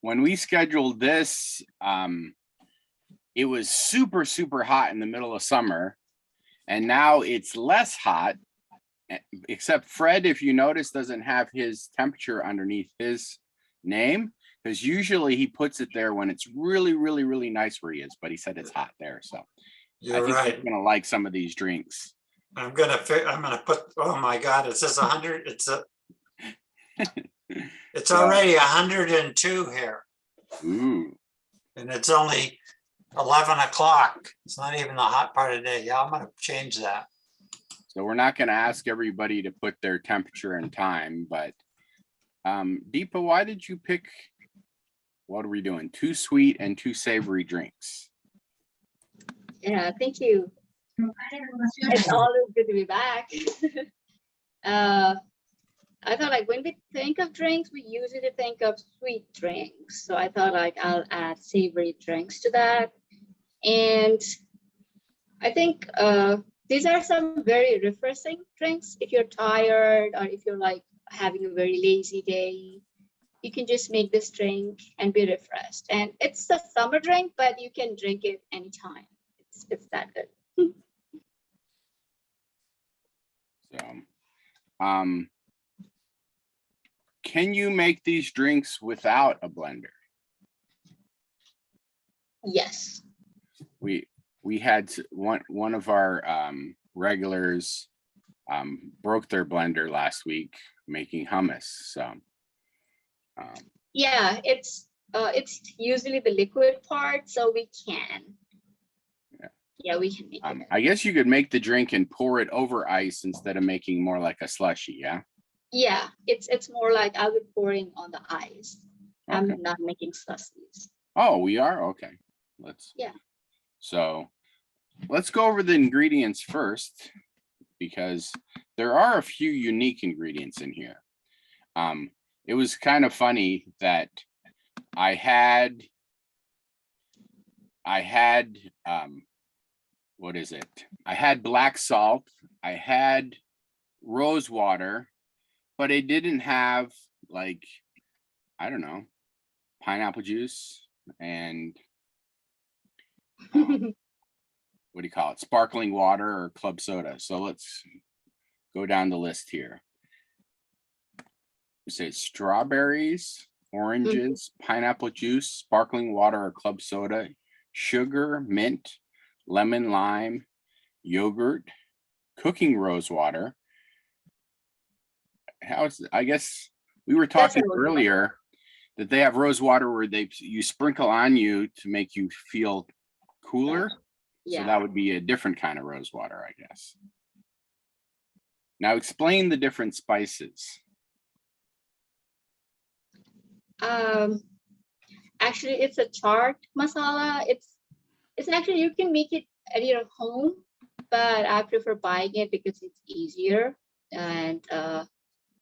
when we scheduled this, it was super, super hot in the middle of summer, and now it's less hot, except Fred, if you notice, doesn't have his temperature underneath his name, because usually he puts it there when it's really, really, really nice where he is, but he said it's hot there. So You're I think right. he's gonna like some of these drinks. I'm gonna put, oh my God, it says 100, it's So, already 102 here, ooh, and it's only 11 o'clock. It's not even the hot part of the day. Yeah, I'm gonna change that. so we're not gonna ask everybody to put their temperature and time, but Deepa, why did you pick, what are we doing? 2 sweet and 2 savory drinks. Yeah, thank you. It's always good to be back. I thought like when we think of drinks, we usually think of sweet drinks. So I thought like I'll add savory drinks to that. And I think these are some very refreshing drinks. If you're tired or if you're like having a very lazy day, you can just make this drink and be refreshed. And it's a summer drink, but you can drink it anytime. It's that good. So, can you make these drinks without a blender? Yes. We had one of our regulars broke their blender last week making hummus. So yeah, it's usually the liquid part, so we can. Yeah, we can make it. I guess you could make the drink and pour it over ice instead of making more like a slushy. Yeah. Yeah, it's more like I'll be pouring on the ice. Okay. I'm not making slushies. Oh, we are? Okay. So let's go over the ingredients first, because there are a few unique ingredients in here. It was kind of funny that I had what is it? I had black salt, I had rose water, but it didn't have, like, I don't know, pineapple juice and what do you call it? Sparkling water or club soda. So let's go down the list here. We say strawberries, oranges, pineapple juice, sparkling water or club soda, sugar, mint, lemon, lime, yogurt, cooking rose water. I guess we were talking earlier that they have rose water where you sprinkle on you to make you feel cooler. Yeah. So that would be a different kind of rose water, I guess. Now explain the different spices. Actually, it's a chaat masala. It's actually, you can make it at your home, but I prefer buying it because it's easier. And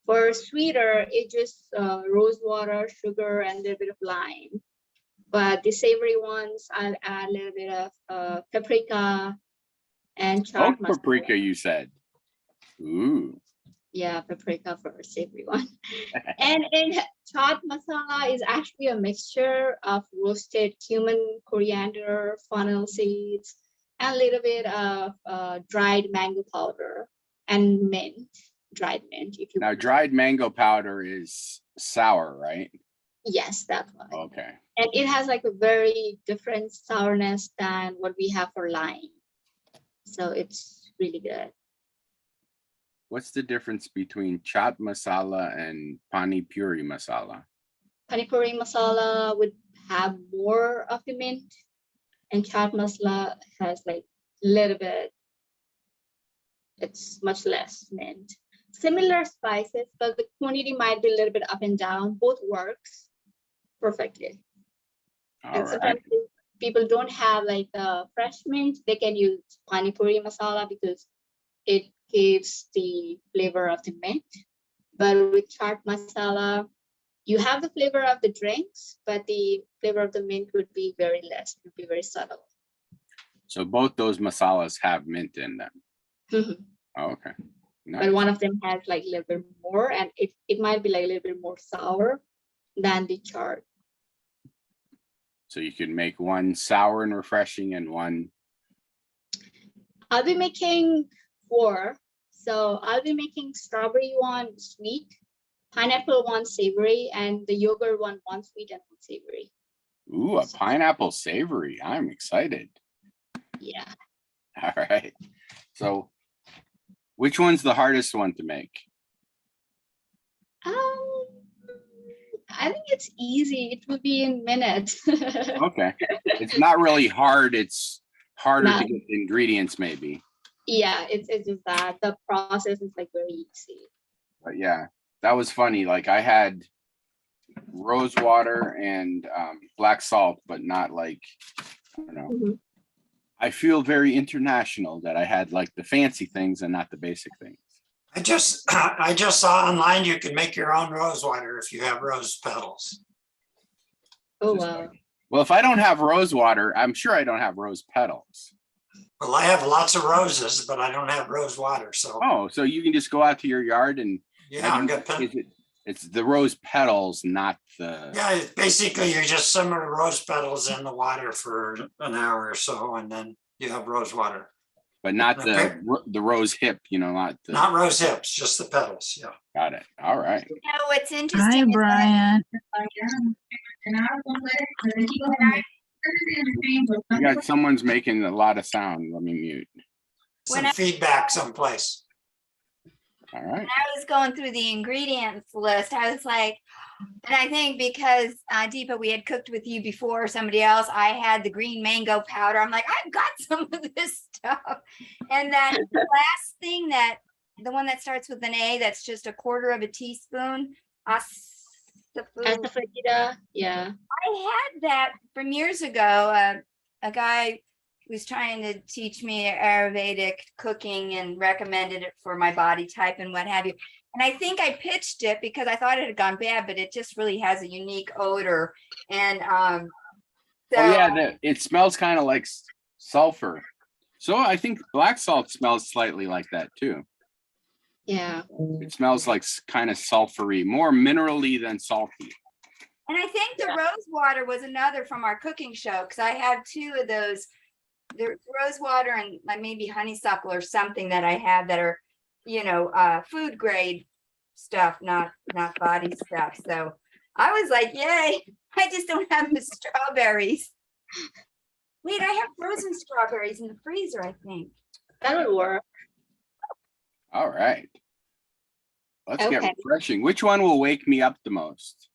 for sweeter, it's just rose water, sugar, and a little bit of lime. But the savory ones, I'll add a little bit of paprika and chaat masala. Paprika, you said. Ooh. Yeah, paprika for a savory one. And chaat masala is actually a mixture of roasted cumin, coriander, fennel seeds, and a little bit of dried mango powder and mint, dried mint. If you now, dried mango powder is sour, right? Yes, that one. Okay. And it has like a very different sourness than what we have for lime. So it's really good. What's the difference between chaat masala and pani puri masala? Pani puri masala would have more of the mint, and chaat masala has like a little bit, it's much less mint. Similar spices, but the quantity might be a little bit up and down. Both works perfectly. And sometimes people don't have like a fresh mint, they can use pani puri masala because it gives the flavor of the mint. But with chaat masala, you have the flavor of the drinks, but the flavor of the mint would be very less. It would be very subtle. So both those masalas have mint in them. Mm-hmm. Oh, okay. Nice. But one of them has like a little bit more, and it might be like a little bit more sour than the chaat. So you can make one sour and refreshing and one. I'll be making 4. So I'll be making strawberry one sweet, pineapple one savory, and the yogurt one sweet and one savory. Ooh, a pineapple savory. I'm excited. Yeah. All right. So which one's the hardest one to make? I think it's easy. It will be in minutes. Okay. It's not really hard. It's harder Not- to get the ingredients maybe. Yeah, it's just that the process is like very easy. But yeah, that was funny. Like I had rose water and black salt, but not like, I don't know. Mhm. I feel very international that I had like the fancy things and not the basic things. I just saw online you can make your own rose water if you have rose petals. Oh Just wow. like- Well, if I don't have rose water, I'm sure I don't have rose petals. Well, I have lots of roses, but I don't have rose water. So Oh, so you can just go out to your yard and yeah, I've got it's the rose petals, not the. yeah, basically you just simmer rose petals in the water for an hour or so, and then you have rose water. But not Okay. the rose hip, not the. Not rose hips, just the petals. Yeah. Got it. All right. You know, what's interesting Hi, is that Brian. You got someone's making a lot of sound. Let me mute. Some When I- feedback someplace. All right. when I was going through the ingredients list, I was like, and I think because Deepa, we had cooked with you before, somebody else, I had the green mango powder. I'm like, I've got some of this stuff. And then the last thing the one that starts with an A, that's just a quarter of a teaspoon. Asafoetida, yeah. I had that from years ago. A guy was trying to teach me Ayurvedic cooking and recommended it for my body type and what have you. And I think I pitched it because I thought it had gone bad, but it just really has a unique odor. And so Oh yeah, it smells kind of like sulfur. So I think black salt smells slightly like that too. Yeah. It smells like kind of sulfury, more minerally than salty. and I think the rose water was another from our cooking show because I have 2 of those. There's rose water and like maybe honeysuckle or something that I have that are, food grade stuff, not body stuff. So I was like, yay, I just don't have the strawberries. Wait, I have frozen strawberries in the freezer, I think. That would work. All right. Let's get Okay. refreshing. Which one will wake me up the most?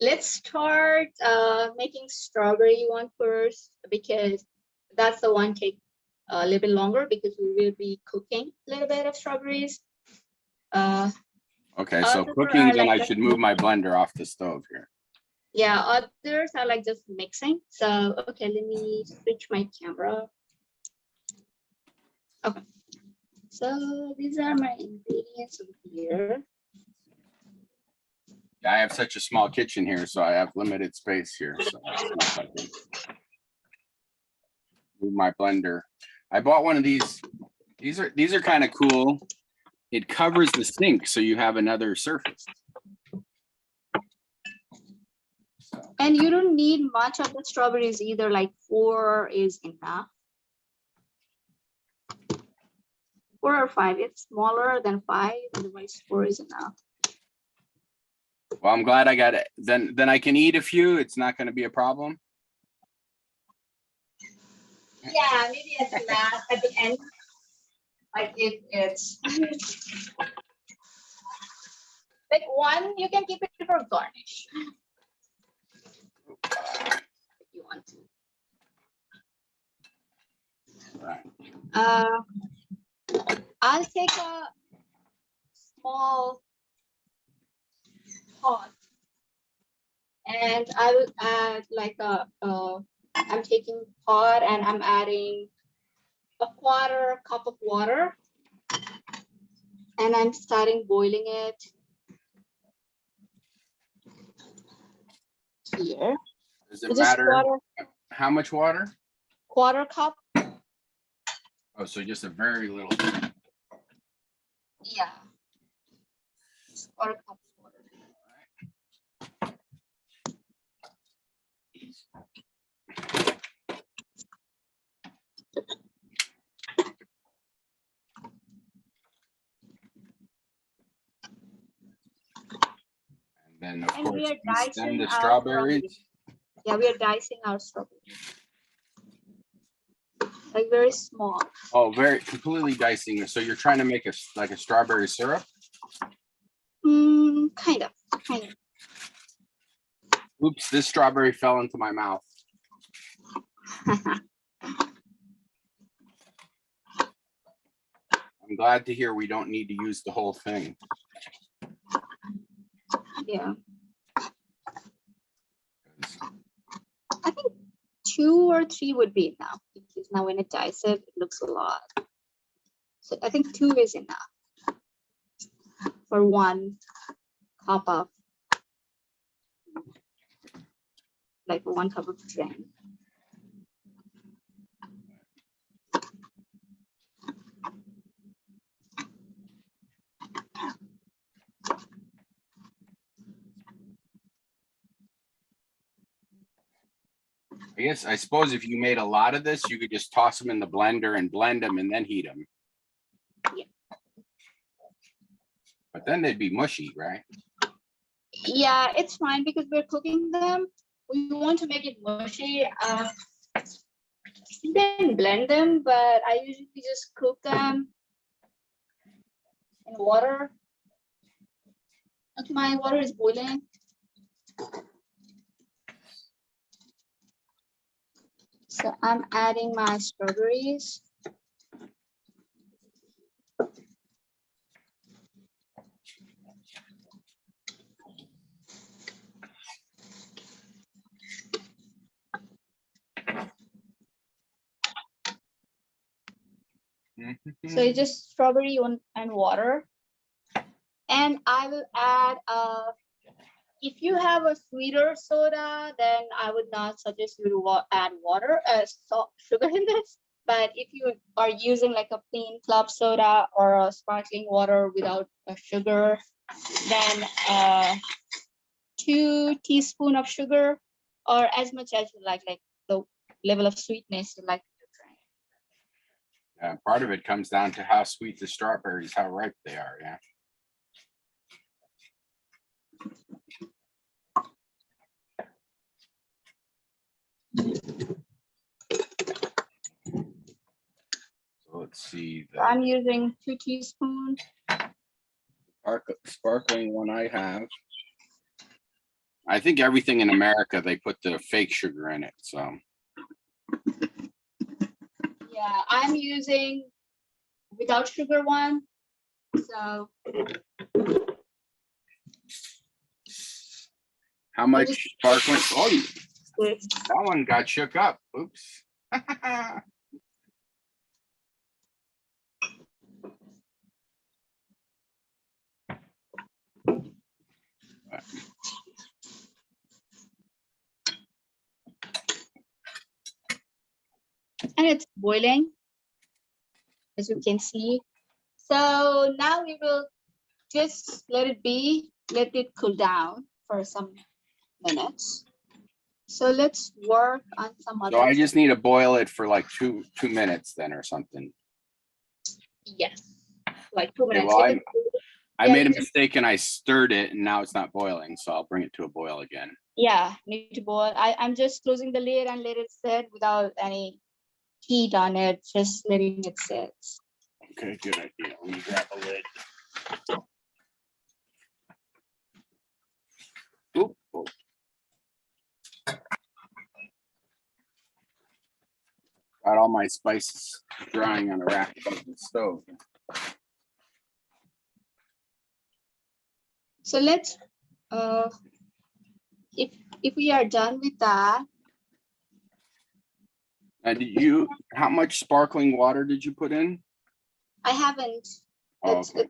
Let's start making strawberry one first because that's the one take a little bit longer because we will be cooking a little bit of strawberries. Okay, so Others cooking, are then like I should move my blender off the stove here. Yeah, others are like just mixing. So okay, let me switch my camera. Okay. So these are my ingredients over here. I have such a small kitchen here, so I have limited space here. So I can move my blender. I bought one of these. These are kind of cool. It covers the sink, so you have another surface. And you don't need much of the strawberries either, like 4 is enough. 4 or 5, it's smaller than 5, otherwise 4 is enough. Well, I'm glad I got it. Then I can eat a few. It's not going to be a problem. Yeah, maybe at the last, at the end, like if it's like 1, you can keep it for garnish. If you want to. Right. I'll take a small pot and I will add like I'm taking pot and I'm adding a 1/4 cup of water and I'm starting boiling it here. Does it Just matter water, how much water? 1/4 cup. Oh, so just a very little. Yeah. Just 1/4 cup of water. Then of And course, we are you stem dicing the our strawberries. Yeah, we are dicing our strawberries. Like very small. Oh, very completely dicing. So you're trying to make a like a strawberry syrup? Kind of. Oops, this strawberry fell into my mouth. I'm glad to hear we don't need to use the whole thing. Yeah. I think 2 or 3 would be enough because now when it dice it looks a lot. So I think 2 is enough for 1 cup of, like 1 cup of drink. I suppose if you made a lot of this, you could just toss them in the blender and blend them and then heat them. Yeah. But then they'd be mushy, right? Yeah, it's fine because we're cooking them. We want to make it mushy. You can blend them, but I usually just cook them in water. Okay, my water is boiling. So I'm adding my strawberries. So it's just strawberry and water. And I will add, if you have a sweeter soda, then I would not suggest you to add water, sugar in this. But if you are using like a plain club soda or a sparkling water without sugar, then 2 teaspoons of sugar, or as much as you like the level of sweetness you like to drink. Yeah, part of it comes down to how sweet the strawberries, how ripe they are, yeah. So let's see. So I'm using 2 teaspoons. Sparkling one I have. I think everything in America, they put the fake sugar in it, so. Yeah, I'm using without sugar one. So How much sparkling? Oh, this, that one got shook up. Oops. and it's boiling, as you can see. So now we will just let it cool down for some minutes. So let's work on some other. So I just need to boil it for like two minutes then or something. Yes, like 2 Okay, minutes. well, If it's- I yeah, made a you just- mistake and I stirred it and now it's not boiling, so I'll bring it to a boil again. Yeah, need to boil. I'm just closing the lid and let it sit without any heat on it, just letting it sit. Okay, good idea. Let me grab a lid. Oop, oh. Got all my spices drying on a rack above the stove. So let's, if we are done with that, And how much sparkling water did you put in? I haven't. Oh, It's, okay.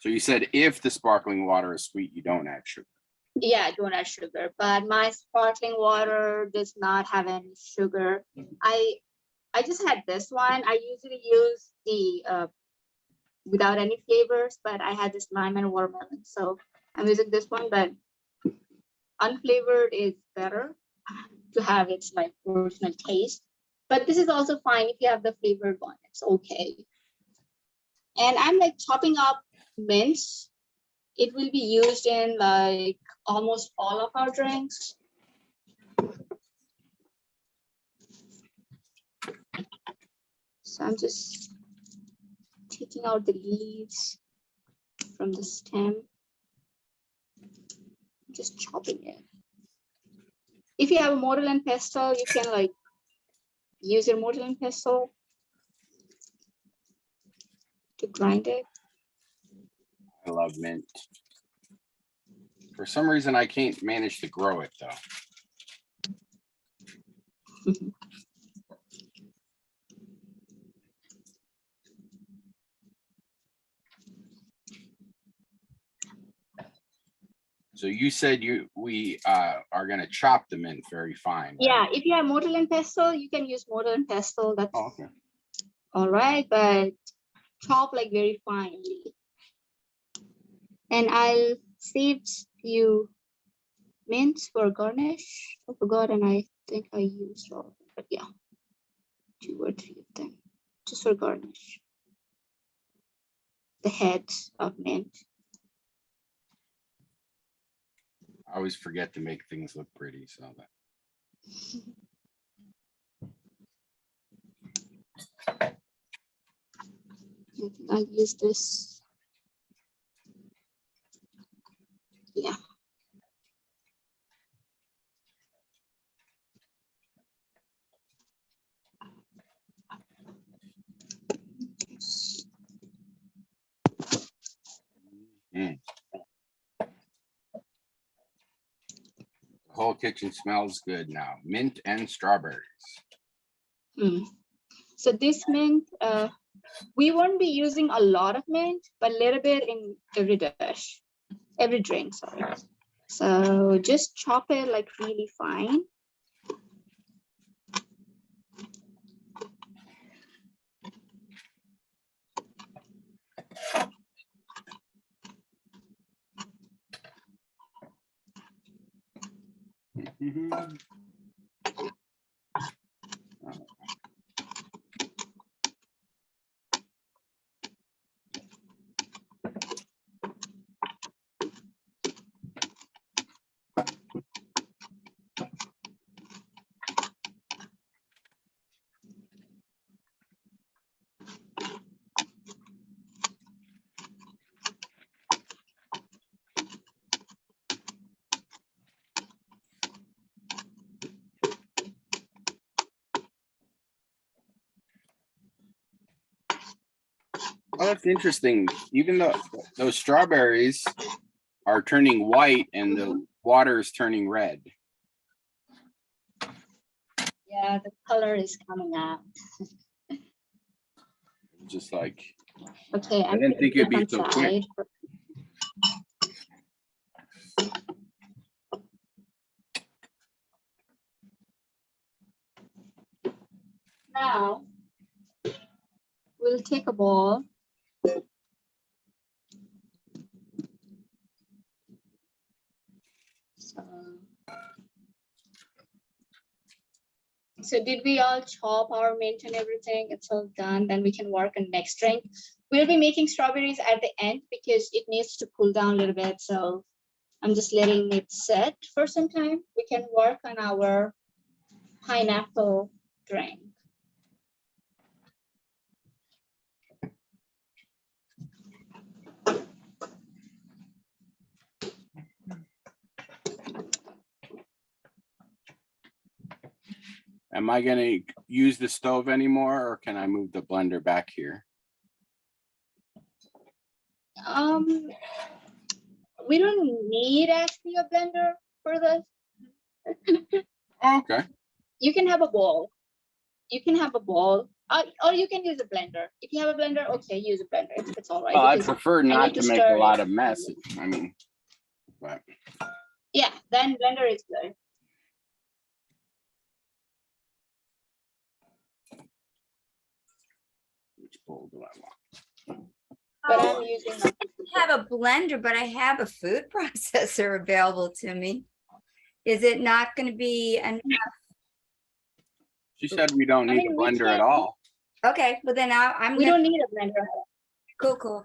So you said if the sparkling water is sweet, you don't add sugar. yeah, I don't add sugar, but my sparkling water does not have any sugar. I just had this one. I usually use the without any flavors, but I had this lime and watermelon, so I'm using this one. But unflavored is better to have its like original taste. But this is also fine if you have the flavored one. It's okay. And I'm like chopping up mince It will be used in like almost all of our drinks. So I'm just taking out the leaves from the stem, just chopping it. If you have a mortar and pestle, you can like use your mortar and pestle to grind it. I love mint. For some reason, I can't manage to grow it though. So you said we are gonna chop the mint very fine. Yeah, right? if you have mortar and pestle, you can use mortar and pestle. That's Oh, okay. all right, but chop like very finely. And I'll save few mints for garnish. I forgot, and I think I used all of them, but yeah, 2 or 3 of them just for garnish. The heads of mint. I always forget to make things look pretty, so that. I think I'll use this. Yeah. Mm. The whole kitchen smells good now. Mint and strawberries. Mm. So this mint, we won't be using a lot of mint, but a little bit in every dish, every drink, sorry. So just chop it like really fine. Mhm. Oh, that's interesting. Even though those strawberries are turning white and the water is turning red. Yeah, the color is coming out. Just like, Okay, I didn't think it'd be so quick. Now, we'll take a bowl. So did we all chop our mint and everything? It's all done. Then we can work on next drink. We'll be making strawberries at the end because it needs to cool down a little bit. So I'm just letting it set for some time. We can work on our pineapple drink. Am I gonna use the stove anymore, or can I move the blender back here? We don't need actually a blender for this. Oh, okay. You can have a bowl. You can have a bowl, or you can use a blender. If you have a blender, okay, use a blender. It's all right. Well, I because prefer need not to to make a stir lot it. of mess. I mean, but Yeah, then blender is good. which bowl do I want? But Oh, I'm using I have a blender, but I have a food processor available to me. Is it not going to be enough? She said we don't I need mean, a we blender at can- all. Okay, well then I'm we gonna, don't need a blender. cool.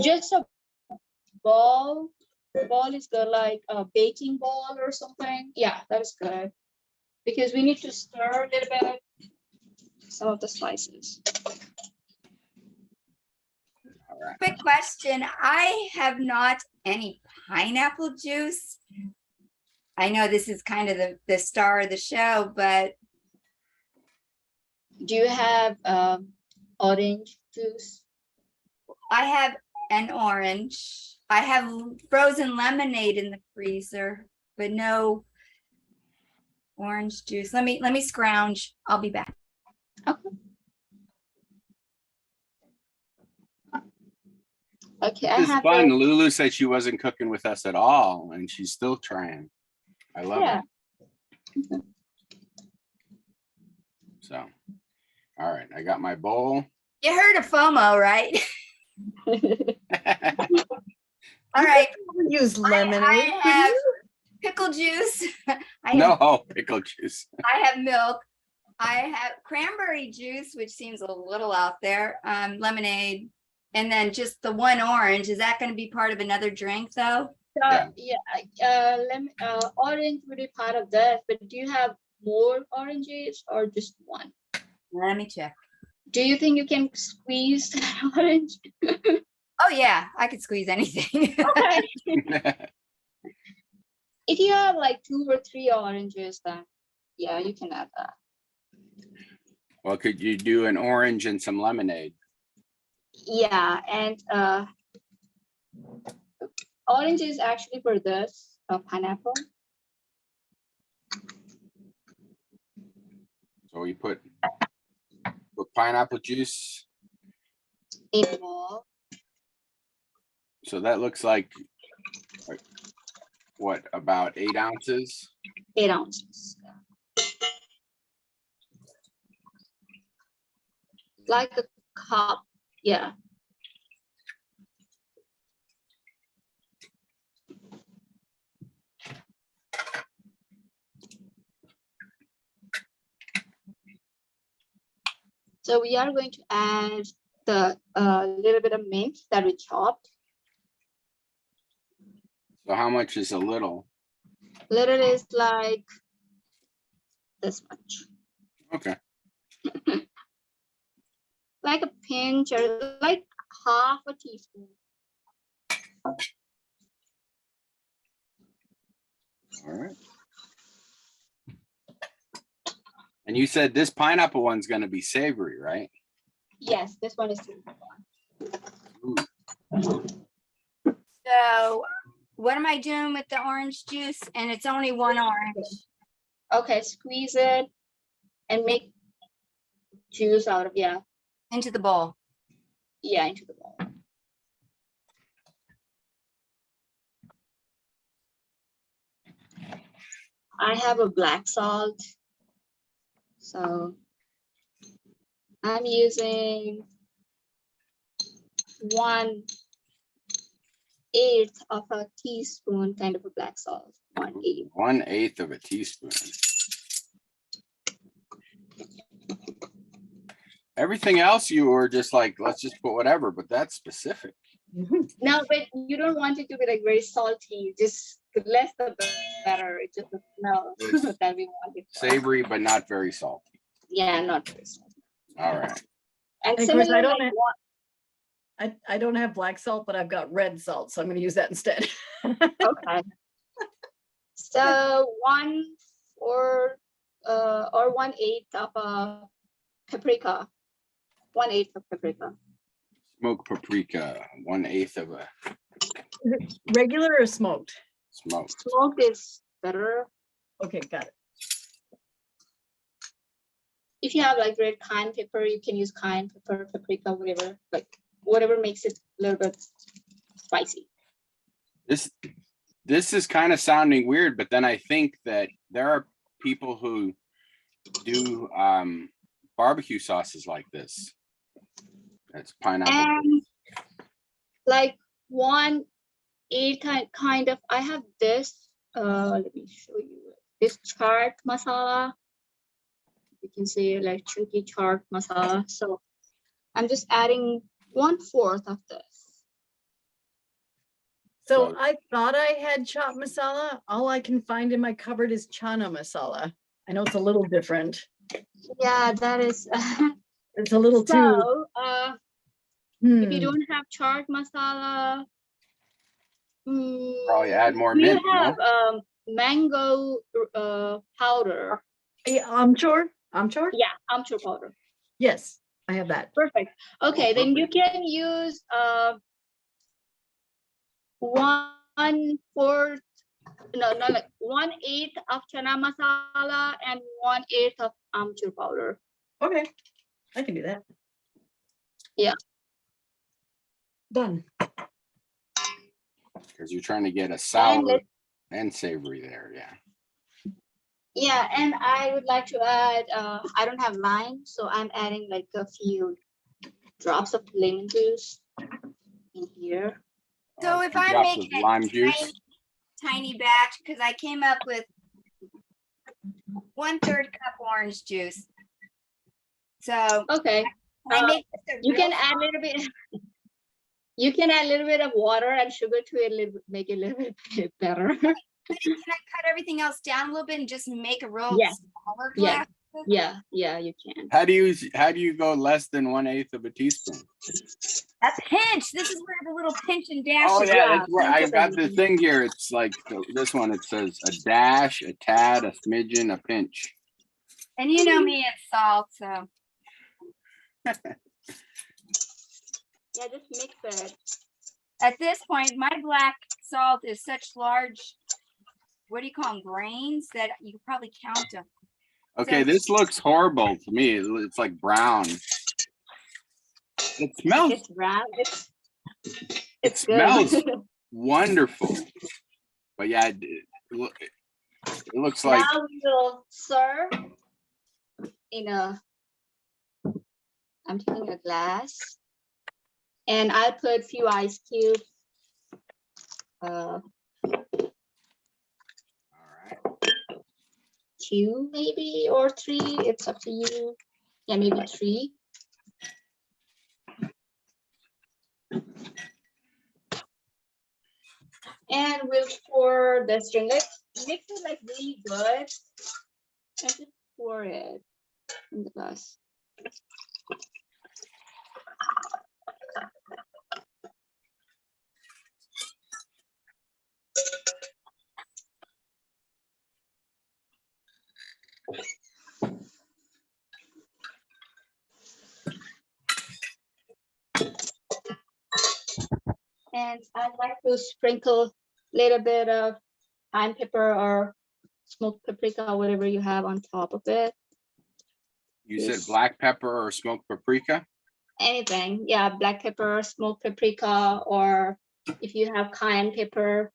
Just a ball. Ball is good, like a baking ball or something. Yeah, that is good. Because we need to stir a little bit some of the spices. All right. Quick question. I have not any pineapple juice. I know this is kind of the star of the show, but Do you have orange juice? I have an orange. I have frozen lemonade in the freezer, but no orange juice. Let me scrounge. I'll be back. Okay, I It's have fun. the- Lulu said she wasn't cooking with us at all, and she's still trying. I love Yeah. it. So, all right, I got my bowl. You heard of FOMO, right? All right. Use lemonade. I have pickle juice. I have, No pickle juice. I have milk. I have cranberry juice, which seems a little out there. Lemonade, and then just the one orange. Is that going to be part of another drink, though? Orange would be part of that, but do you have more oranges or just one? Let me check. Do you think you can squeeze an orange? Oh yeah, I could squeeze anything. Okay. If you have like 2 or 3 oranges, then yeah, you can add that. Well, could you do an orange and some lemonade? Yeah, and orange is actually for this pineapple. So we put pineapple juice. In a bowl. So that looks like what, about 8 ounces? 8 ounces. Like a cup, yeah. So we are going to add the little bit of mint that we chopped. So how much is a little? Little is like this much. Okay. Like a pinch or like half a teaspoon. All right. And you said this pineapple one's going to be savory, right? Yes, this one is too. Ooh. So what am I doing with the orange juice? And it's only one orange. Okay, squeeze it and make juice out of, yeah, Into the bowl. into the bowl. I have a black salt. So I'm using 1/8 of a teaspoon, kind of a black salt. 1/8. 1/8 of a teaspoon. Everything else you were just like, let's just put whatever, but that's specific. No, but you don't want it to be like very salty. Just the less the better. It's just the smell that we want it for. Savory, but not very salty. Yeah, not very salty. All right. And Of course, similar, I don't like, I don't have black salt, but I've got red salt, so I'm going to use that instead. okay. So 1/4 or 1/8 of a paprika. 1/8 of paprika. Smoked paprika, 1/8 of a Regular or smoked? smoked. Smoked is better. Okay, got it. If you have like red cayenne pepper, you can use cayenne pepper, paprika, whatever. Like whatever makes it a little bit spicy. This is kind of sounding weird, but then I think that there are people who do barbecue sauces like this. That's pineapple. And like 1/8 kind of, I have this, let me show you this chaat masala. You can see like chunky chaat masala. So I'm just adding 1/4 of this. So So- I thought I had chopped masala. All I can find in my cupboard is chana masala. I know it's a little different. Yeah, that is. It's a little too. So, if you Hmm. don't have chaat masala, Probably add more we mint, have no? mango powder. Yeah, amchur. Amchur. Yeah, amchur powder. Yes, I have that. Perfect. Okay, then you can use 1/4, no, not like 1/8 of chana masala and 1/8 of amchur powder. Okay, I can do that. Yeah. Done. Because you're trying to get a sour let- and savory there, yeah. Yeah, and I would like to add, I don't have lime, so I'm adding like a few drops of lemon juice in here. So A if few I'm drops of making a lime juice. tiny batch, because I came up with 1/3 cup orange juice. So Okay, can I make this a you real can add a little bit. You can add a little bit of water and sugar to it, make it a little bit better. Can I cut everything else down a little bit and just make a real Yeah. smaller Yeah. glass? Yeah, you can. How do you go less than 1/8 of a teaspoon? A pinch. This is where the little pinch and dash. Oh is. yeah, Yeah, that's where pinch I of got the everything. thing here. It's like this one. It says a dash, a tad, a smidgen, a pinch. And you know me and salt, so Yeah, just mix it. at this point, my black salt is such large, what do you call them, grains, that you could probably count them. Okay, So- this looks horrible to me. It's like brown. It smells. It's brown. It It's smells good. wonderful. But yeah, it looks like Now we will serve in a. I'm taking a glass, and I'll put a few ice cubes. all right. 2 maybe or 3. It's up to you. Yeah, maybe 3. And we'll pour this drink. Let's mix it like really good. And just pour it in the glass. And I'd like to sprinkle a little bit of cayenne pepper or smoked paprika, whatever you have on top of it. You said Yes. black pepper or smoked paprika. Anything. Yeah, black pepper, smoked paprika, or if you have cayenne pepper,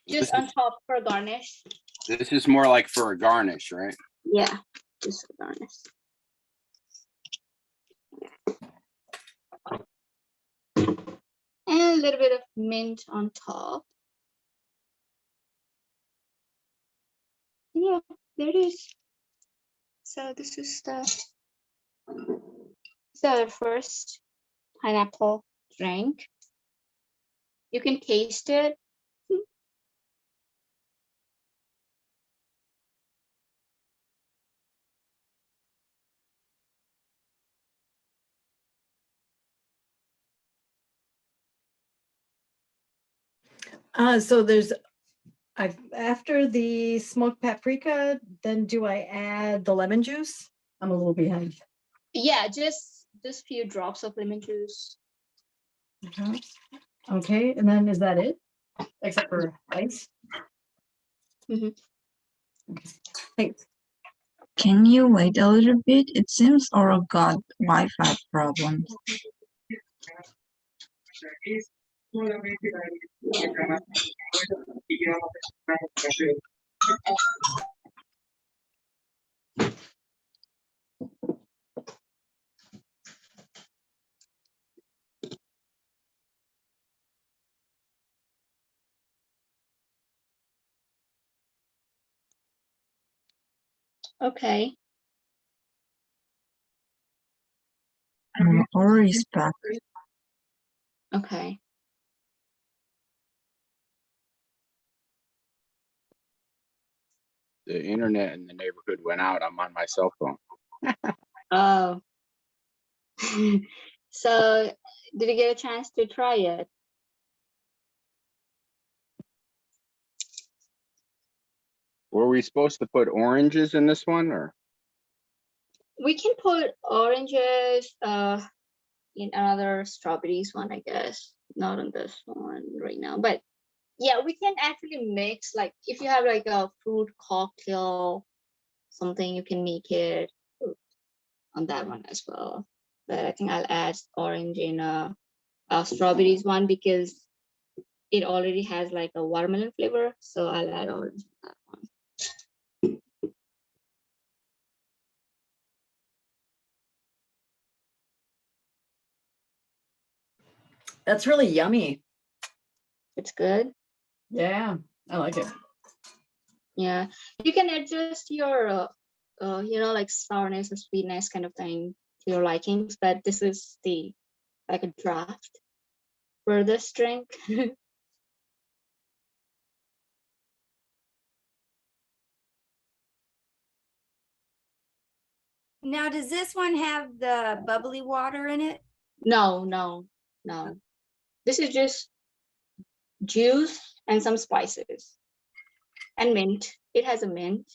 This just on is, top for garnish. this is more like for a garnish, right? Yeah, just for garnish. And a little bit of mint on top. Yeah, there it is. So this is the first pineapple drink. You can taste it. So there's, after the smoked paprika, then do I add the lemon juice? I'm a little behind. Yeah, just few drops of lemon juice. Okay. Okay, and then is that it? Except for ice? Mhm. Okay, thanks. Can you wait a little bit? It seems Oral got Wi-Fi problems. Okay. Or is back. Okay. the internet in the neighborhood went out. I'm on my cell phone. Oh. So did you get a chance to try it? Were we supposed to put oranges in this one, or? We can put oranges in another strawberries one, I guess. Not on this one right now. But yeah, we can actually mix, like if you have like a fruit cocktail, something, you can make it on that one as well. But I think I'll add orange in a strawberries one because it already has like a watermelon flavor. So I'll add orange to that one. That's really yummy. It's good. Yeah, I like it. Yeah, you can adjust your, like sourness and sweetness kind of thing to your likings. But this is the like a draft for this drink. Now, does this one have the bubbly water in it? No, no, no. This is just juice and some spices and mint. It has a mint.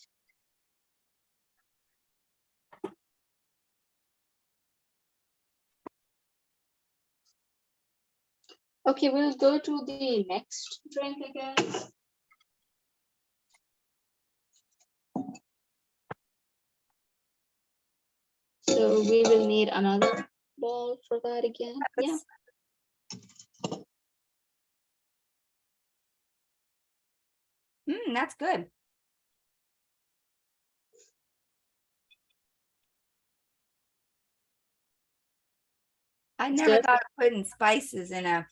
Okay, we'll go to the next drink, I guess. So we will need another bowl for that again. Yeah. That's good. I It's never good. thought of putting spices in a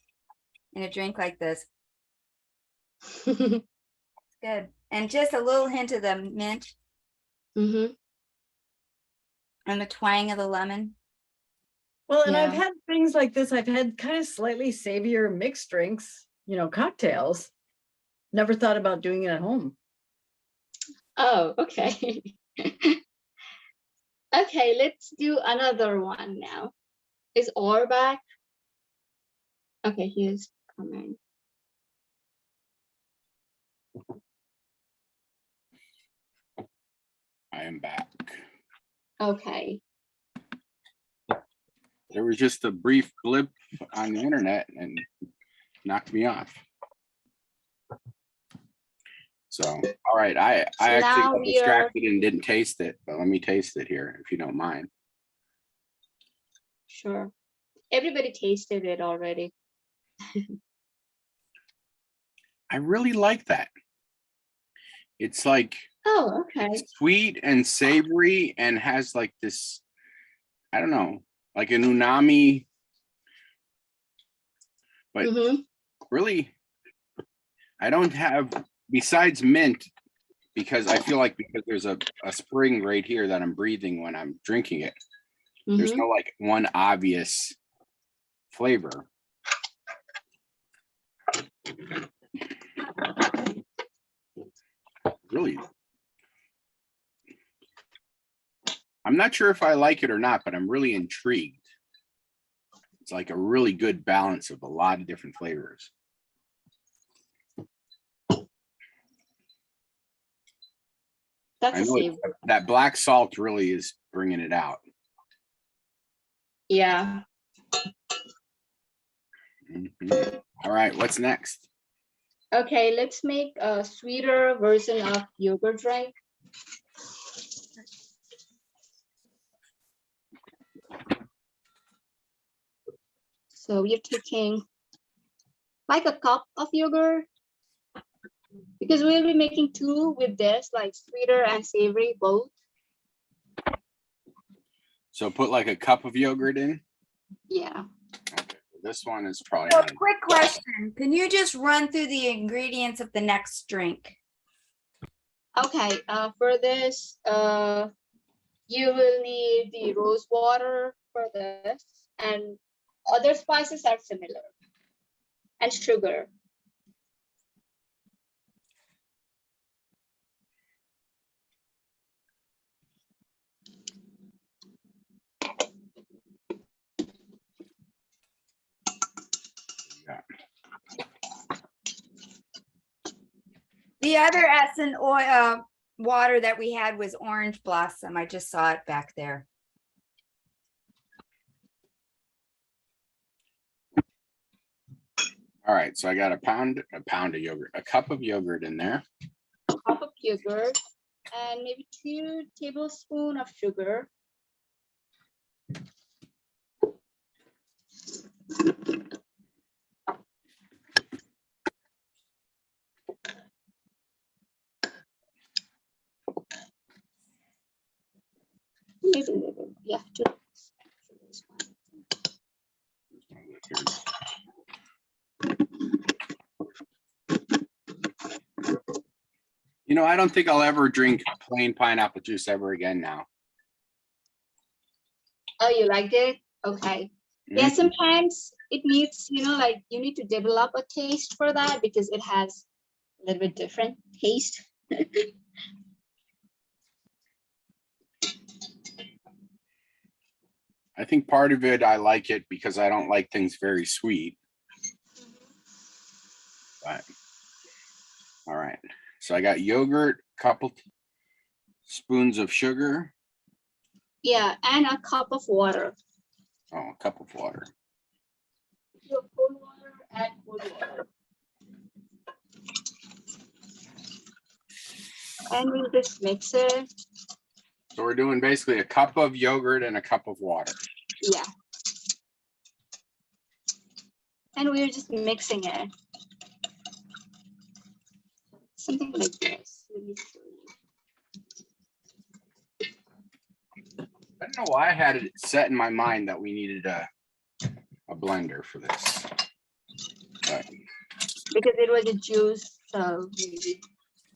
drink like this. Mm-hmm. Good. And just a little hint of the mint and the twang of the lemon. Well, and I've Yeah. had things like this. I've had kind of slightly savior mixed drinks, cocktails. Never thought about doing it at home. Oh, okay. Okay, let's do another one now. Is Or back? Okay, he's coming. I am back. Okay. There was just a brief blip on the internet and knocked me off. So, all right, I So actually now got we are- distracted and didn't taste it, but let me taste it here if you don't mind. Sure. Everybody tasted it already. I really like that. It's like Oh, okay. sweet and savory and has like this, I don't know, like an umami, but really, I don't have, besides mint, because I feel like because there's a spring right here that I'm breathing when I'm drinking it. There's no like one obvious flavor. Really, I'm not sure if I like it or not, but I'm really intrigued. It's like a really good balance of a lot of different flavors. That's I a know savory. that black salt really is bringing it out. Yeah. Mhm. All right, what's next? Okay, let's make a sweeter version of yogurt drink. So we're taking like a cup of yogurt because we'll be making two with this, like sweeter and savory both. So put like a cup of yogurt in. Yeah. Okay, this one is probably. So, quick question. Can you just run through the ingredients of the next drink? Okay, for this, you will need the rose water for this, and other spices are similar, and sugar. The other essence oil, water that we had was orange blossom. I just saw it back there. All right, so I got a pound of yogurt, a cup of yogurt in there. Half of yogurt, and maybe 2 tablespoons of sugar. Maybe a little, yeah, 2. You know, I don't think I'll ever drink plain pineapple juice ever again now. Oh, you liked it? Okay. Yeah, Mhm. sometimes it needs, like you need to develop a taste for that because it has a little bit different taste. I think part of it, I like it because I don't like things very sweet. But, all right. So I got yogurt, couple spoons of sugar. Yeah, and a cup of water. Oh, a cup of water. Your cold water and cold water. And we'll just mix it. So we're doing basically a cup of yogurt and a cup of water. Yeah. And we're just mixing it. Something like this. Let me show you. I don't know why I had it set in my mind that we needed a blender for this. But Because it was a juice, so maybe.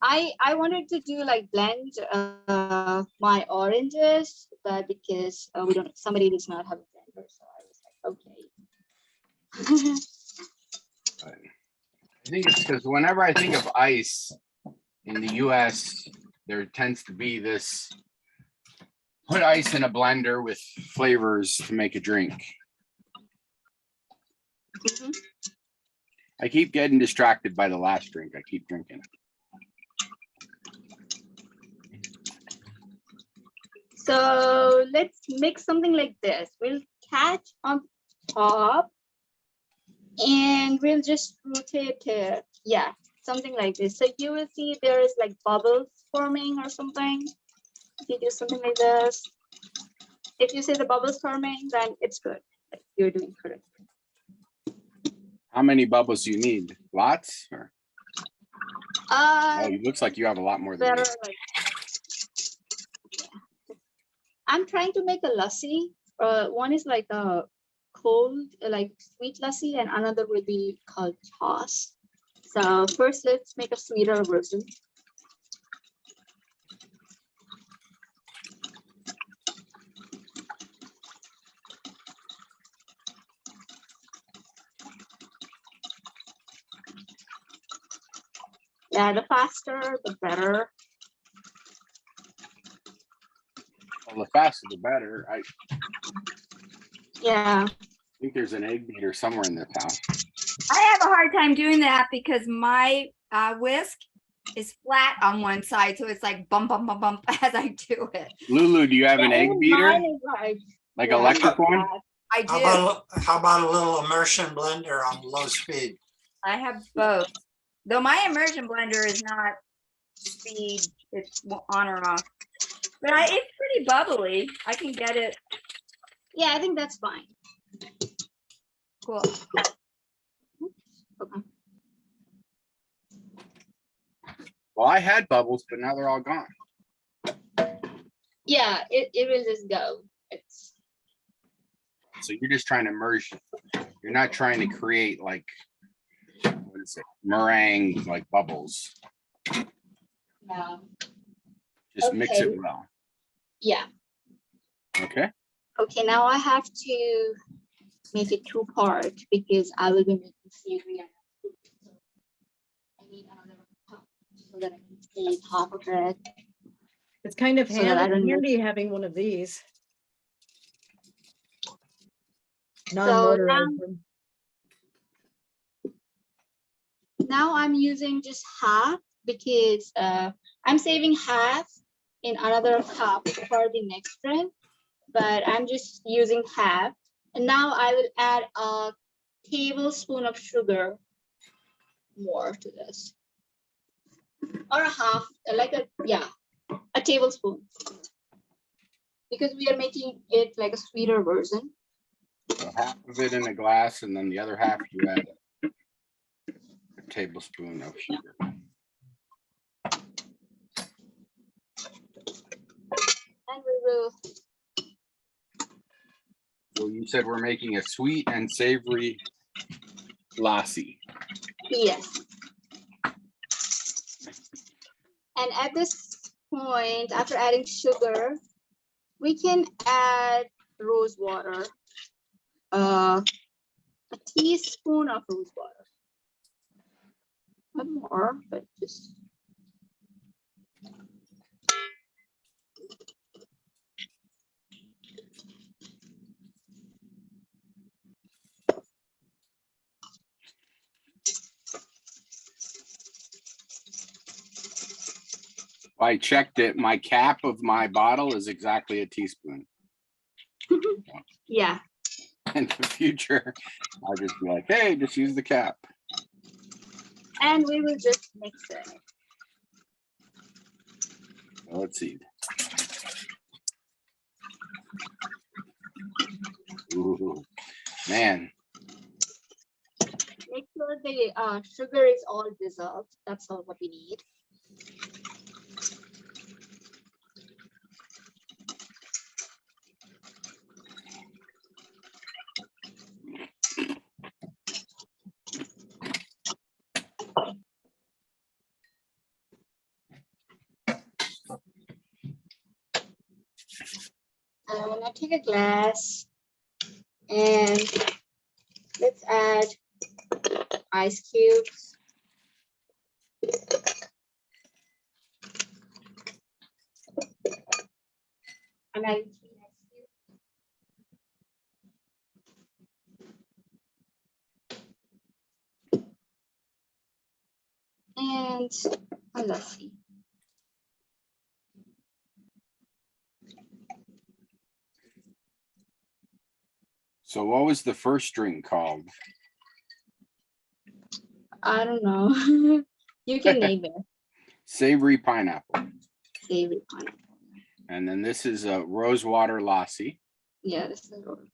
I wanted to do like blend my oranges, but because somebody does not have a blender, so I was like, okay. I think it's because whenever I think of ice in the US, there tends to be this put ice in a blender with flavors to make a drink. Mhm. I keep getting distracted by the last drink. I keep drinking. So let's mix something like this. We'll catch on top and we'll just rotate it. Yeah, something like this. So you will see there is like bubbles forming or something. If you do something like this, if you see the bubbles forming, then it's good. You're doing correct. How many bubbles do you need? Lots? Or? Oh, it looks like you have a lot more than better me. like, yeah. I'm trying to make a lassi. One is like a cold, like sweet lassi, and another will be called toss. So first, let's make a sweeter version. Yeah, the faster, the better. Well, the faster the better. I Yeah. think there's an egg beater somewhere in this house. I have a hard time doing that because my whisk is flat on one side, so it's like bump, bump, bump, bump as I do it. Lulu, do you have an Yeah, egg even beater? mine is Like yeah, electric one? I do. How about a little immersion blender on low speed? I have both. Though my immersion blender is not speed, it's on or off. But it's pretty bubbly. I can get it. Yeah, I think that's fine. Cool. Okay. Well, I had bubbles, but now they're all gone. Yeah, it will just go. It's So you're just trying to immerse. You're not trying to create like, what is it, meringue like bubbles. Just mix it Okay. well. yeah. Okay. Okay, now I have to make it 2-part because I will be making savory. So I need another cup so that I can stay top of it. It's kind of So that I don't handy having one of these. So Non-motorized one. now I'm using just half because I'm saving half in another cup for the next drink, but I'm just using half. And now I will add a tablespoon of sugar more to this. Or a half, like a tablespoon. Because we are making it like a sweeter version. So half of it in a glass, and then the other half you add a tablespoon of sugar. And we will, So you said we're making a sweet and savory lassi. yes. And at this point, after adding sugar, we can add rose water. A teaspoon of rose water. Not more, but just. I checked it. My cap of my bottle is exactly a teaspoon. Yeah, In the future, I'll just be like, hey, just use the cap. and we will just mix it. So let's see. Ooh, man, Make sure the sugar is all dissolved. That's all what we need. Now take a glass and let's add ice cubes. I'm adding 3 ice cubes. And a lassi. so what was the first drink called? I don't know. You can name it. Savory pineapple. Savory pineapple. And then this is a rose water lassi. Yeah, this is rose.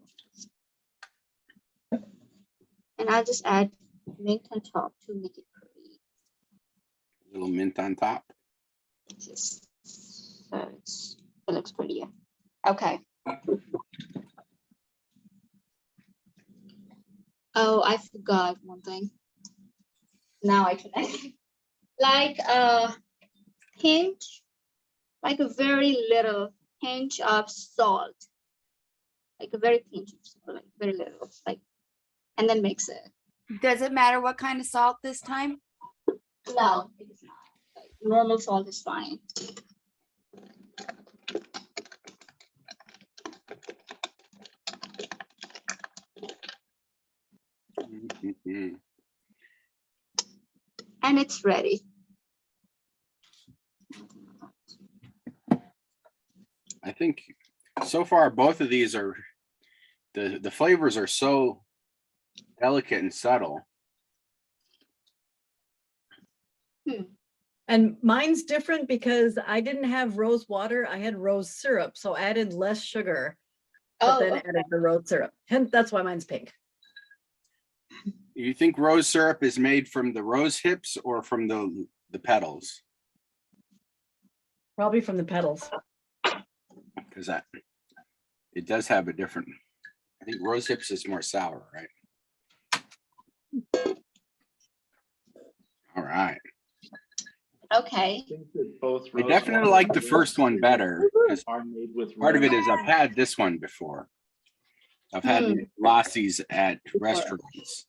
And I'll just add mint on top to make it pretty. Little mint on top. Just so it looks prettier. Okay. Oh, I forgot one thing. Now I can add like a pinch, like a very little pinch of salt, like a very pinch of salt, like very little, like, and then mix it. Does it matter what kind of salt this time? No, it is not. Like, normal salt is fine. Mhm. And it's ready. I think so far both of these are the flavors are so delicate and subtle. And mine's different because I didn't have rose water, I had rose syrup, so I added less sugar, but Oh, then okay. added the rose syrup. And that's why mine's pink. You think rose syrup is made from the rose hips or from the petals? Probably from the petals. Because that it does have a different. I think rose hips is more sour, right? All right. Okay. I think that both I rose definitely water like and the rose first one syrup better because are made with part of it rose is I've had this one before. I've had Hmm. lassis at Before. restaurants.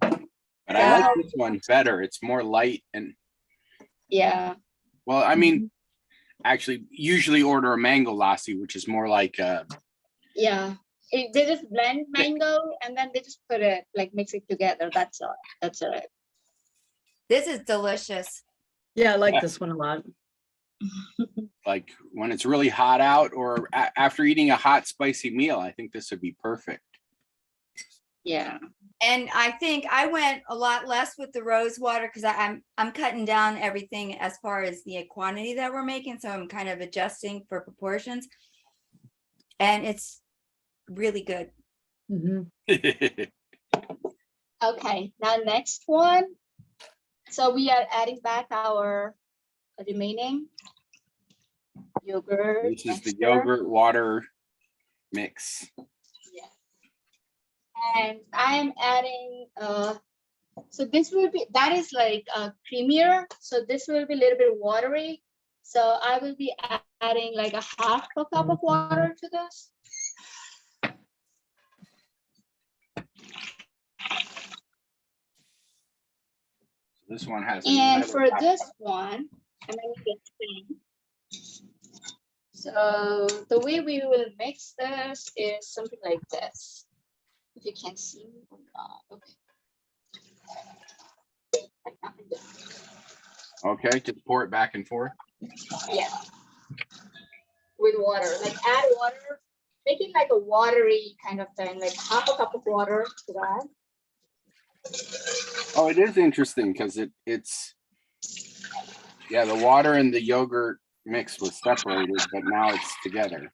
But I like this one better. It's more light and Yeah. well, I mean, actually usually order a mango lassi, which is more like Yeah. They just blend mango and then they just put it, like mix it together. That's all. That's all right. This is delicious. Yeah, I like this one a lot. Like when it's really hot out or after eating a hot, spicy meal, I think this would be perfect. Yeah. And I think I went a lot less with the rose water because I'm cutting down everything as far as the quantity that we're making. So I'm kind of adjusting for proportions. And it's really good. Mhm. Okay, now next one. So we are adding back our remaining yogurt. This is the mixture. yogurt water mix. Yeah. And I am adding, so this will be, that is like creamier. So this will be a little bit watery. So I will be adding like a half a cup of water to this. This one has. And for this one, I'm going to get 10. So the way we will mix this is something like this. If you can see me or not, okay. Okay, just pour it back and forth. Yeah. With water, like add water, make it like a watery kind of thing, like half a cup of water to that. Oh, it is interesting because it's yeah, the water and the yogurt mix was separated, but now it's together.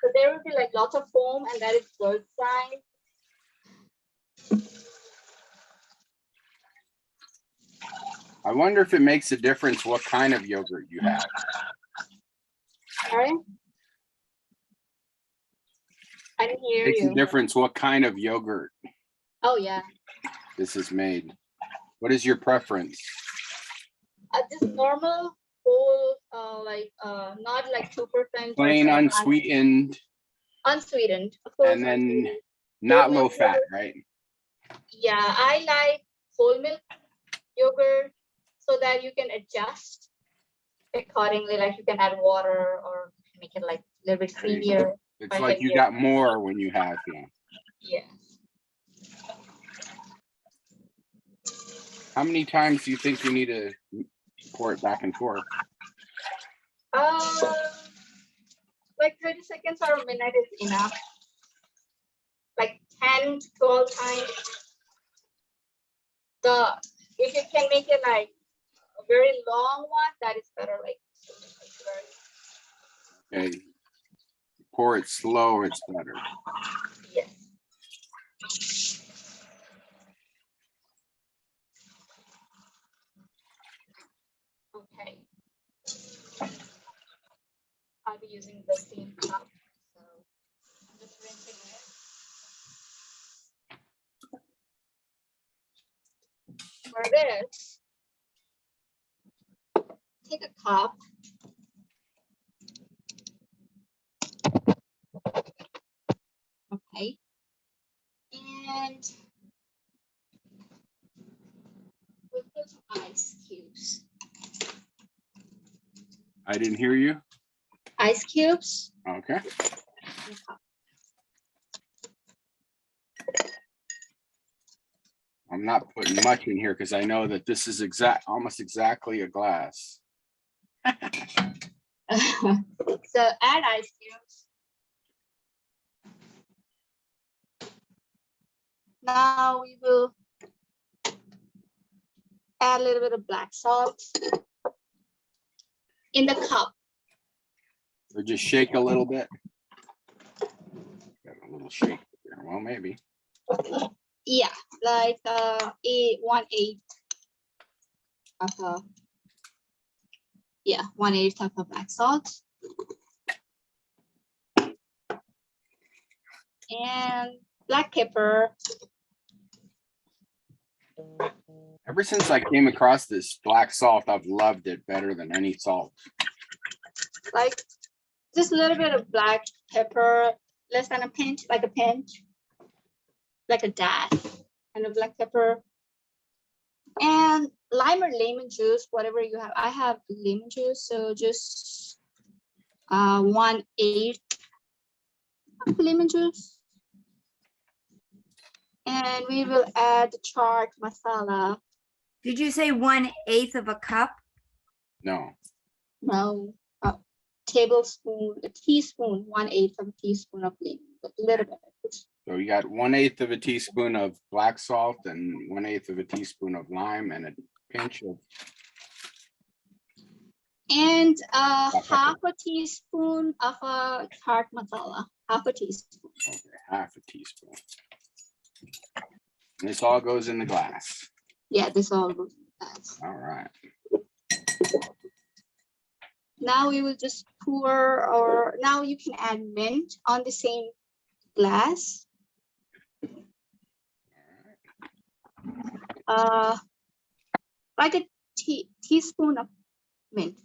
So there will be like lots of foam, and that is good sign. I wonder if it makes a difference what kind of yogurt you have. Sorry, I didn't hear Makes a you. difference what kind of yogurt Oh yeah, this is made. What is your preference? just normal whole, not like 2%. Plain unsweetened Unsweetened, of course. and then unsweetened. not Whole low milk fat, yogurt. right? Yeah, I like whole milk yogurt so that you can adjust accordingly. Like you can add water or make it like a little bit creamier. It's Or like you heavier. got more when you have, Yeah. How many times do you think you need to pour it back and forth? Like 30 seconds or a minute is enough. Like 10 to 12 times. If you can make it like a very long one, that is better. Like Okay. Pour it slow, it's better. yes. Okay. I'll be using the same cup. So I'm just rinsing it. For this, take a cup. Okay. And we'll put some ice cubes. I didn't hear you. Ice cubes. Okay. in the cup. I'm not putting much in here because I know that this is almost exactly a glass. So add ice cubes. Now we will add a little bit of black salt in the cup. Or just shake a little bit. Got a little shake there. Well, maybe. Yeah, like 1/8 of a, yeah, 1/8 of a black salt. And black pepper. Ever since I came across this black salt, I've loved it better than any salt. Like just a little bit of black pepper, less than a pinch, like a pinch, like a dash, and a black pepper. And lime or lemon juice, whatever you have. I have lemon juice, so just 1/8 of lemon juice. And we will add the chaat masala. Did you say 1/8 of a cup? No, No, a tablespoon, a teaspoon, 1/8 of a teaspoon of lemon, a little bit. so you got 1/8 of a teaspoon of black salt and 1/8 of a teaspoon of lime and a pinch of, And pepper. half a teaspoon of a chaat masala, half a teaspoon. okay, half a teaspoon. And this all goes in the glass. Yeah, this all goes in that. All right. Now we will just pour, or now you can add mint on the same glass. Like a teaspoon of mint.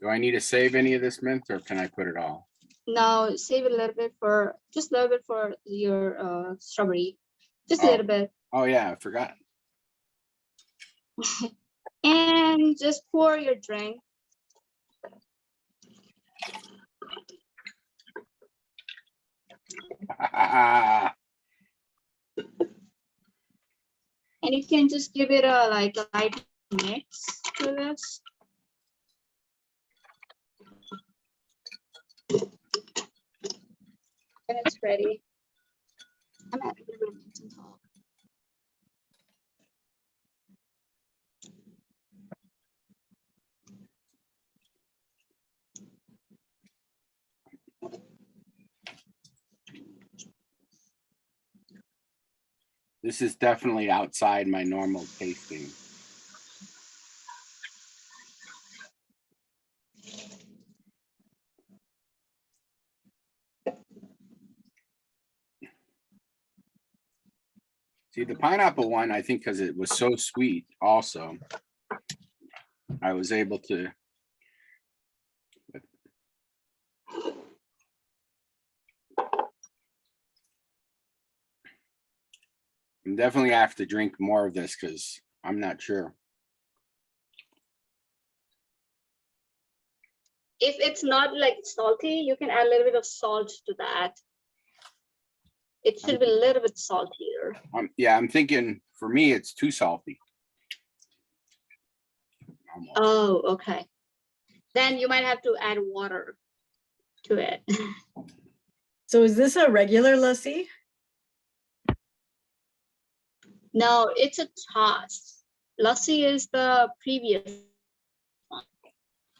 Do I need to save any of this mint or can I put it all? Now save a little bit for, just a little bit for your strawberry, just a Oh. little bit. Oh yeah, I forgot. And just pour your drink. And you can just give it a like a light mix to this. And it's ready. I'm adding a little mint on top. This is definitely outside my normal tasting. See, the pineapple one, I think because it was so sweet also, I was able to. I'm definitely have to drink more of this because I'm not sure. If it's not like salty, you can add a little bit of salt to that. It should be a little bit saltier. Yeah, I'm thinking for me, it's too salty. Almost. Oh, okay. Then you might have to add water to it. So is this a regular lassi? No, it's a toss. Lassi is the previous.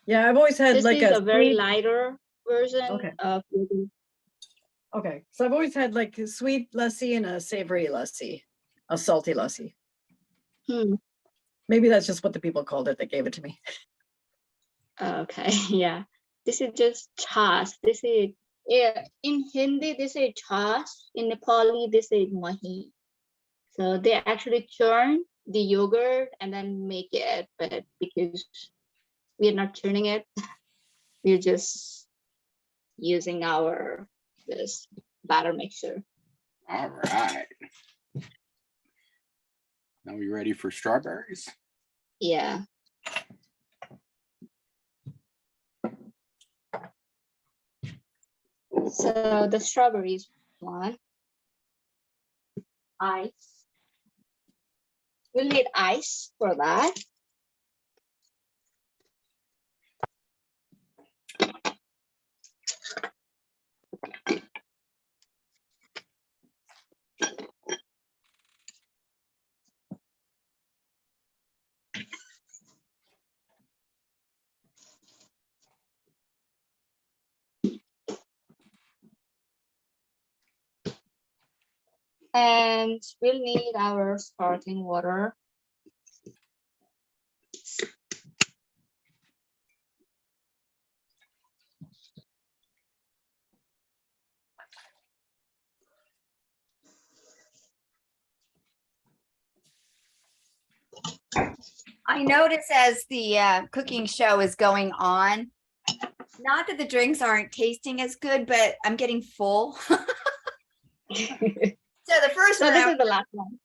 Yeah, I've always had This like is a a very sweet- lighter version Okay. of. Okay, so I've always had like a sweet lassi and a savory lassi, a salty lassi. Hmm. Maybe that's just what the people called it that gave it to me. Okay, yeah. This is just toss. This is, yeah, in Hindi, they say toss. In Nepali, they say mahi. So they actually churn the yogurt and then make it, but because we're not churning it, we're just using our this batter mixer. All right. Now we ready for strawberries? Yeah. So the strawberries one. Ice. We'll need ice for that. And we'll need our sparkling water. I notice as the cooking show is going on, not that the drinks aren't tasting as good, but I'm getting full. So the first So one, this I is the last one.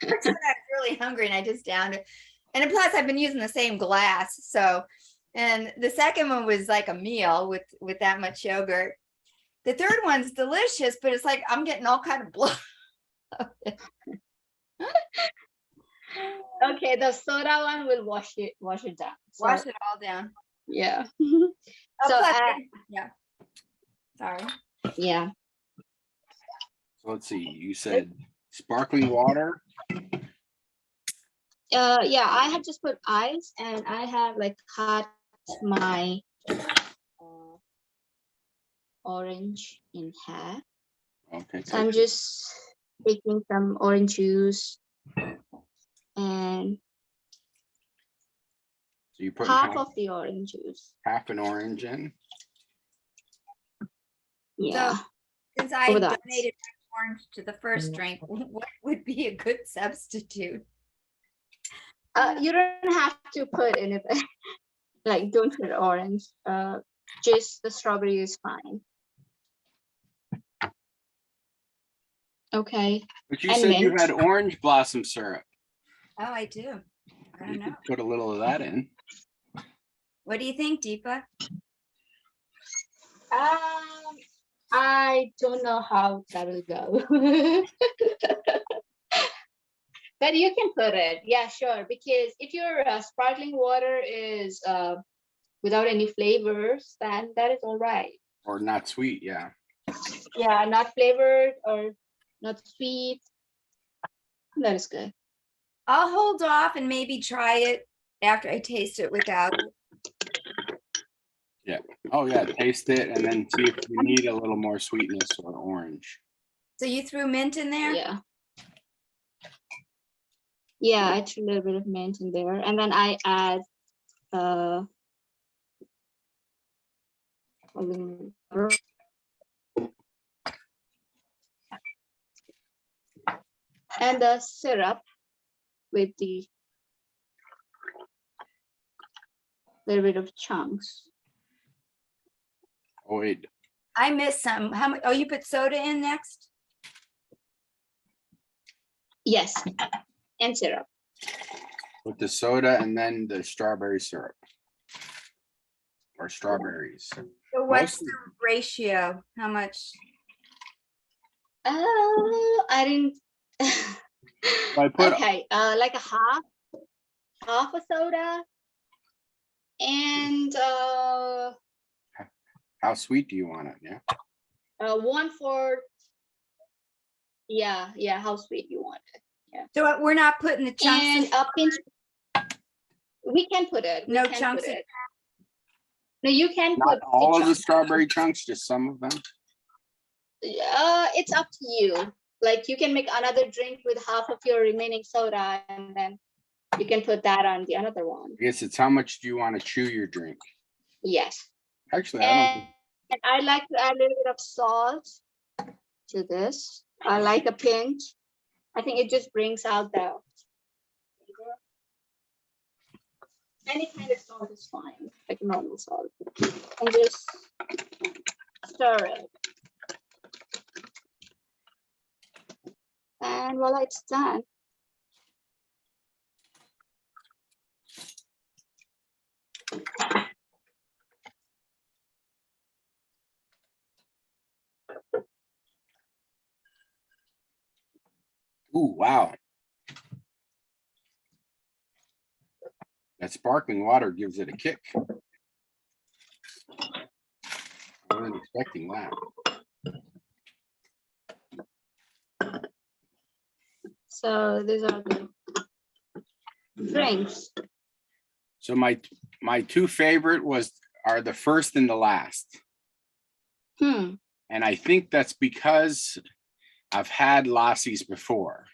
was really hungry and I just downed it. And plus I've been using the same glass. So And the second one was like a meal with that much yogurt. The third one's delicious, but it's like I'm getting all kind of blood. Okay, the soda one will wash it down. So, Wash it all down. yeah. Oh, So, plus, yeah. Sorry. yeah. So let's see, you said sparkling water. Yeah, I have just put ice and I have like cut my orange in half. Okay. So I'm just taking some orange juice and So you put half of the orange juice. half an orange in. Yeah. Since I Over the ice. donated my orange to the first drink, what would be a good substitute? You don't have to put anything. Like, don't put orange. Just the strawberry is fine. Okay. But you And said you mint. had orange blossom syrup. Oh, I do. I You don't know. could put a little of that in. What do you think, Deepa? I don't know how that will go. But you can put it. Yeah, sure. Because if your sparkling water is without any flavors, then that is all right. Or not sweet, yeah. Yeah, not flavored or not sweet. That is good. I'll hold off and maybe try it after I taste it without. Oh yeah, taste it and then see if you need a little more sweetness or orange. So you threw mint in there? Yeah. Yeah, I threw a little bit of mint in there. And then I add a little butter. And the syrup with the little bit of chunks. Oh wait, I missed some. How much? Oh, you put soda in next? Yes, and syrup. with the soda and then the strawberry syrup. Or strawberries. So what's Mostly- the ratio? How much? I didn't. I put Okay, like a half a soda, and how sweet do you want it? Yeah. 1/4. Yeah, how sweet you want it. So we're not putting the chunks. And a pinch. We can put it. we No can chunks put in- it. No, you can Not put all of the chunks. strawberry chunks, just some of them. It's up to you. Like, you can make another drink with half of your remaining soda, and then you can put that on the another one. I guess it's how much do you want to chew your drink? Yes. Actually, I don't. And I like to add a little bit of salt to this. I like a pinch. I think it just brings out the flavor. Any kind of salt is fine, like normal salt. And just stir it. And voila, it's done. Ooh, wow. That sparkling water gives it a kick. I wasn't expecting that. So these are the drinks. So my two favorite are the first and the last. Hmm. And I think that's because I've had lassies before.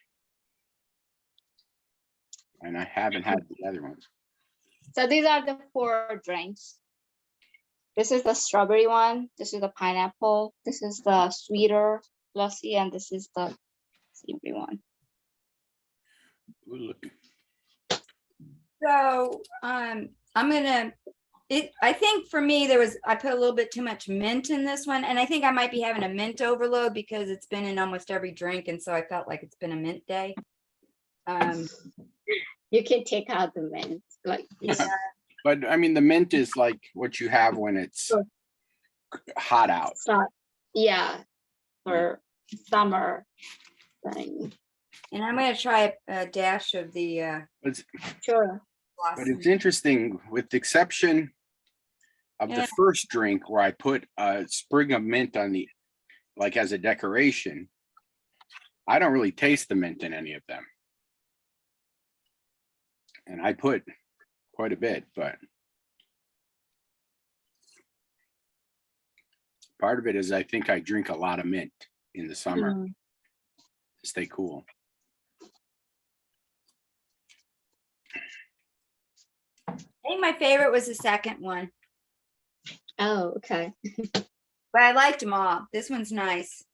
And I haven't had the other ones. So these are the 4 drinks. This is the strawberry one. This is the pineapple. This is the sweeter lassi, and this is the savory one. Ooh, look. So I think for me, I put a little bit too much mint in this one. And I think I might be having a mint overload because it's been in almost every drink. And so I felt like it's been a mint day. You can take out the mint. Like, Yeah. But I mean, the mint is like what you have when it's Sure. hot out. So, yeah, for summer thing. And I'm gonna try a dash of the But Sure. blossom. it's interesting, with the exception of Yeah. the first drink where I put a sprig of mint on the, like as a decoration. I don't really taste the mint in any of them. And I put quite a bit, but part of it is I think I drink a lot of mint in the summer Mm. to stay cool. I think my favorite was the second one, Oh, okay. but I liked them all. This one's nice.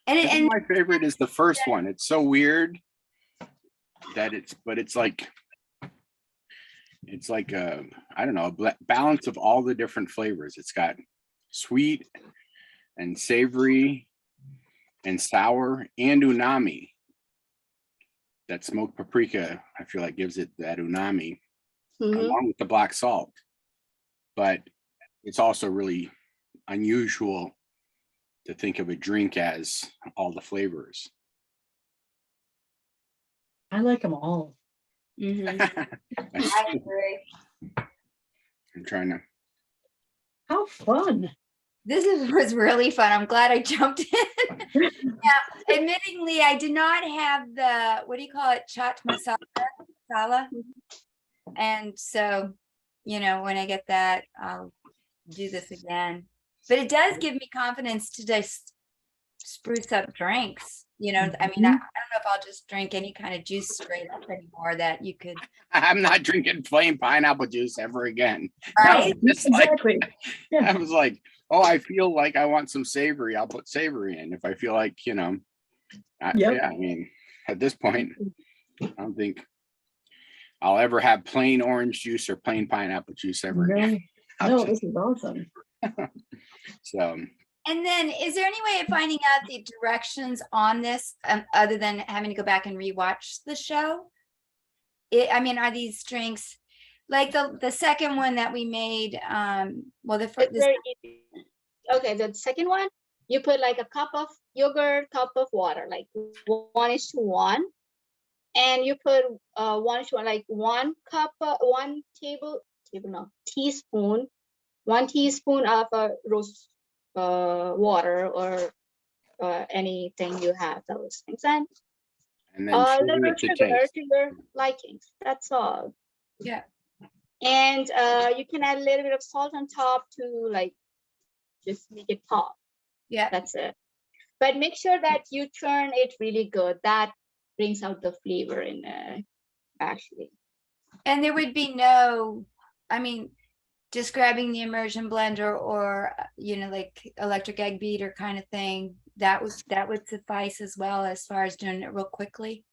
And I it, think and my favorite is the first one. It's so weird that but it's like a, I don't know, balance of all the different flavors. It's got sweet and savory and sour and umami. That smoked paprika, I feel like, gives it that umami Mhm. along with the black salt. But it's also really unusual to think of a drink as all the flavors. I like them all. Mhm. I agree. I'm trying to. How fun. Was really fun. I'm glad I jumped in. Yeah, admittingly, I did not have the, what do you call it? Chaat masala. And so, you know, when I get that, I'll do this again. But it does give me confidence to just spruce up drinks. You know, I mean, I don't know if I'll just drink any kind of juice straight up anymore that you could, I'm not drinking plain pineapple juice ever again. right? Just like, Exactly. I was like, oh, I feel like I want some savory. I'll put savory in. If I feel like, you know, Yep. yeah, I mean, at this point, I don't think I'll ever have plain orange juice or plain pineapple juice ever again. No, this is awesome. So, And then is there any way of finding out the directions on this other than having to go back and rewatch the show? I mean, are these drinks like the second one that we made? Well, the It's first, very easy. Okay, the second one, you put like a cup of yogurt, cup of water, like 1:1, and you put 1:1, like 1 teaspoon of rose water or anything you have those things, and and then a sugar little to sugar taste. to your likings. That's all. yeah. And you can add a little bit of salt on top to like just make it pop. Yeah. That's it. But make sure that you churn it really good. That brings out the flavor in actually. And there would be no, I mean, just grabbing the immersion blender or, you know, like electric egg beater kind of thing, that would suffice as well as far as doing it real quickly.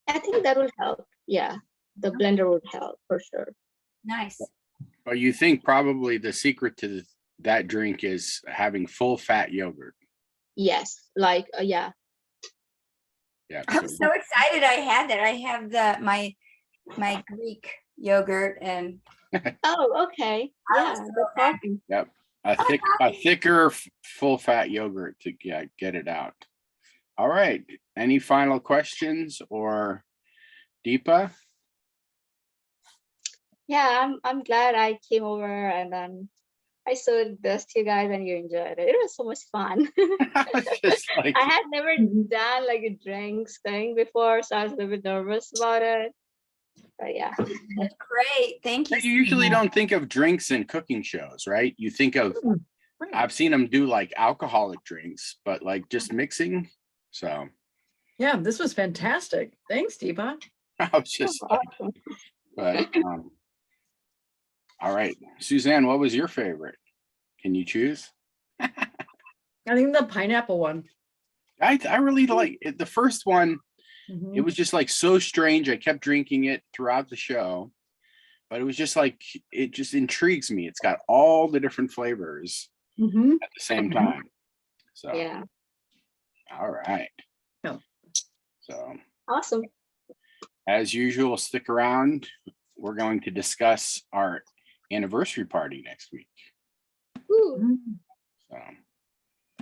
I think that will help. Yeah, the blender would help for sure. Nice. But you think probably the secret to that drink is having full fat yogurt. Yes, like yeah. Yeah. I'm so excited I had that. I have my Greek yogurt and Oh, okay. I Yeah, was so that's awesome. Yep. A thicker full fat yogurt to get it out. All right. Any final questions or Deepa? Yeah, I'm glad I came over and then I showed this to you guys and you enjoyed it. It was so much fun. I was just like, I had never done like a drinks thing before, so I was a little bit nervous about it. But yeah. that's great. Thank you. you usually don't think of drinks in cooking shows, right? You think of, Right. I've seen them do like alcoholic drinks, but like just mixing. So Yeah, this was fantastic. Thanks, Deepa. I was just like, Awesome. but all right. Suzanne, what was your favorite? Can you choose? I think the pineapple one. I really like it. The first one, Mhm. it was just like so strange. I kept drinking it throughout the show, but it was just like, it just intrigues me. It's got all the different flavors Mhm. at the same time. So, Yeah. all right. Yeah. So, Awesome. as usual, stick around we're going to discuss our anniversary party next week. Ooh. Mm. So